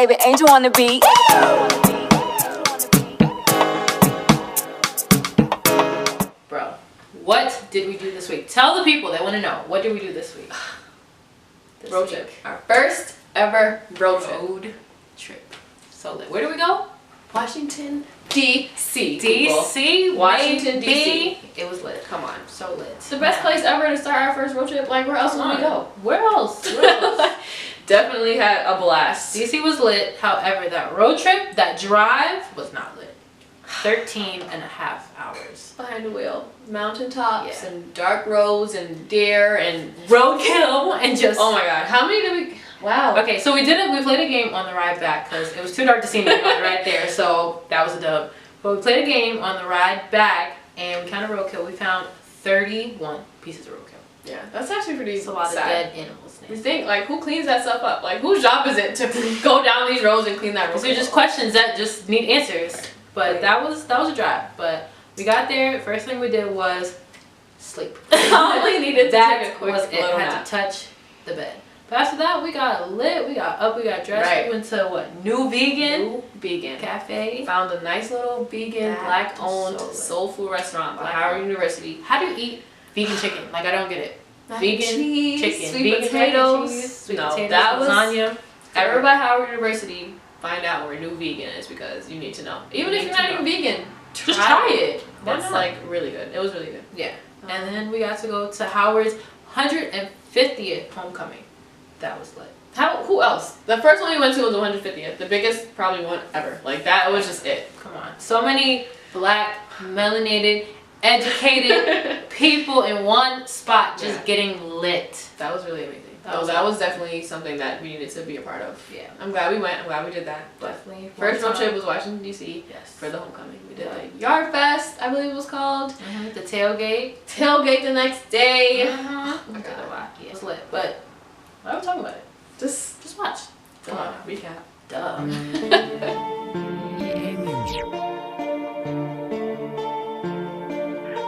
baby angel on the beat. Bro, what did we do this week? Tell the people that want to know. What did we do this week? Road trip. Our first ever road trip. So lit. Where do we go? Washington, D.C. D.C. Washington, D.C. It was lit. Come on. So lit. The best place ever to start our first road trip. Like, where else would we go? Where else? Where else? Definitely had a blast. D.C. was lit. However, that road trip, that drive was not lit. 13 and a half hours. Behind the wheel. Mountaintops and dark roads and deer and roadkill and just... Oh my god. How many did we... Wow. Okay, so we played a game on the ride back because it was too dark to see anyone right there, so that was a dub. But we played a game on the ride back and we kind of roadkill. We found 31 pieces of roadkill. Yeah, that's actually pretty It's a lot of dead animals. You think, like, who cleans that stuff up? Like, whose job is it to go down these roads and clean that road? These are just questions that just need answers. But that was a drive. But we got there. First thing we did was sleep. All we needed to take a quick was it. little Had nap. to touch the bed. But after that, we got lit. We got up. We got dressed. Right. We went to what? New Vegan Cafe. Found a nice little vegan, black-owned soul food restaurant by Howard University. How do you eat vegan chicken? Like, I don't get it. Vegan cheese, chicken, sweet vegan potatoes. Sweet No, potatoes, that was lasagna. Ever by Howard University, find out where New Vegan is because you need to know. Even if you're not even vegan, just try it. That's like really good. It was really good. Yeah. And then we got to go to Howard's 150th homecoming. That was lit. Who else? The first one we went to was the 150th. The biggest probably one ever. Like, that was just it. Come on. So many black, melanated, educated people in one spot just getting lit. That was really amazing. That was definitely something that we needed to be a part of. Yeah. I'm glad we went. I'm glad we did that. Definitely. First road trip was Washington, D.C. Yes. For the homecoming. We did a Yard Fest, I believe it was called. The tailgate. Tailgate the next day. We did a lot. Yeah. It was lit. But why are we talking about it? Just watch. Come on, recap. Duh.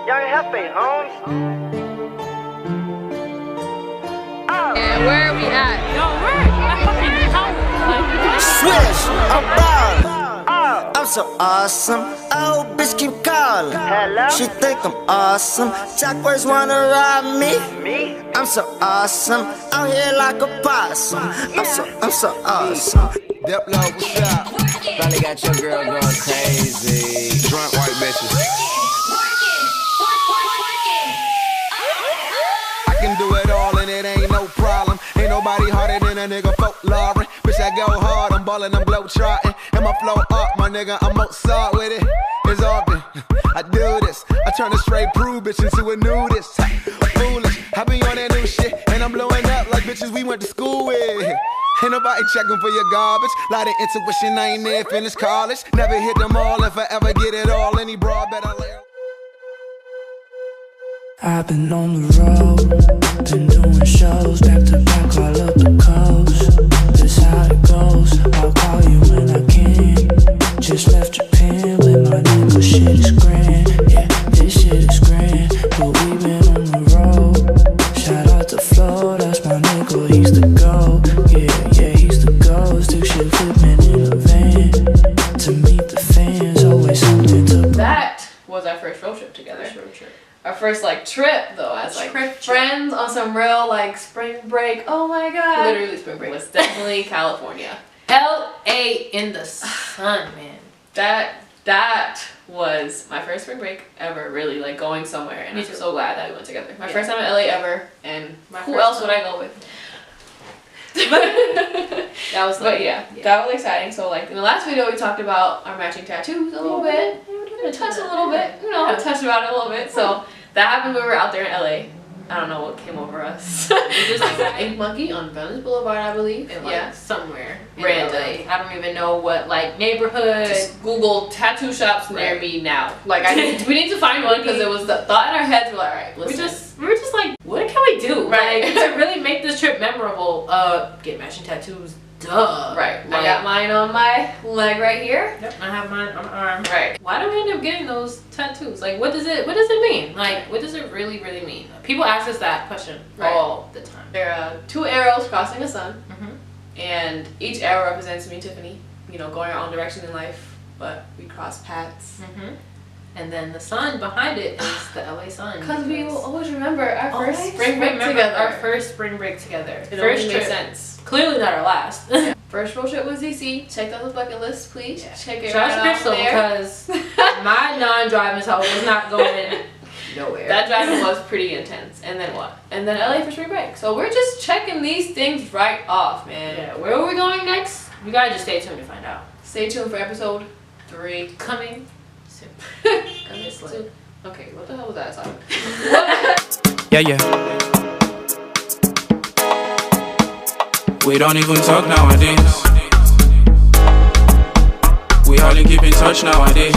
Young Hefe, Holmes. And where are we at? Yo, we're at fucking house. Swish, I'm ballin'. I'm so awesome. Oh, bitch keep calling. Hello? She think I'm awesome. Chakras wanna rob me. Me? I'm so awesome. Out here like a possum. I'm so awesome. Diplo, what's up? Finally got your girl going crazy. Drunk white bitches. I can do it all and it ain't no problem. Ain't nobody harder than a nigga folklore. Bitch, I go hard, I'm ballin', I'm glow trotting. And my flow up, my nigga, I'm Mozart with it. It's often I do this. I turn a straight prude bitch into a nudist. Foolish, I be on that new shit. And I'm blowing up like bitches we went to school with. Ain't nobody checking for your garbage. Lot of intuition, I ain't near finished college. Never hit them all, if I ever get it all. Any broad better lay. I've been on the road, been doing shows back to back all up the coast. This how it goes, I'll call you when I can. Just left Japan with my nigga, shit is grand. Yeah, this shit is grand, but we been on the road. Shout out to Flo, that's my nigga, he's the GOAT. Yeah, he's the GOAT. Still shit flipping in a van to meet the fans, always something to. That was our first road trip together. Our first like trip though, as like friends on some real like spring break. Oh my god. Literally spring break. Was definitely California. LA in the sun, man. That was my first spring break ever, really, like going somewhere, and I'm so glad that we went together. My first time in LA ever, and who else would I go with? That was like, that was exciting. So like in the last video we talked about our matching tattoos a little bit. We touched a little bit, touched about it a little bit. So that happened when we were out there in LA. I don't know what came over us. We just like Ink Monkey on Venice Boulevard, I believe. And like somewhere random. I don't even know what like neighborhood. Just Google tattoo shops near me now. Like we need to find one because it was the thought in our heads. We're like, all right, listen. We were just like, what can we do? Right. Like, to really make this trip memorable. Get matching tattoos. Duh. Right. Like, I got mine on my leg right here. Yep. I have mine on my arm. Right. Why do we end up getting those tattoos? Like, what does it mean? Like, what does it really mean? People ask us that question all the time. There are two arrows crossing a sun. And each arrow represents me and Tiffany, you know, going our own direction in life, but we cross paths. And then the sun behind it is the LA sun. Because we will always remember our first spring break remember together. Our first spring break together. It First only trip. makes sense. Clearly not our last. First road trip was DC. Check out the bucket list, please. Yeah. Check it Shout right out to out Crystal there. because my non-driving self was not going nowhere. That driving was pretty intense. And then what? And then LA for spring break. So we're just checking these things right off, man. Yeah, where are we going next? You gotta just stay tuned to find out. Stay tuned for episode 3. Coming soon. Coming soon. Okay, what the hell was that song? Yeah. We don't even talk nowadays. We hardly keep in touch nowadays.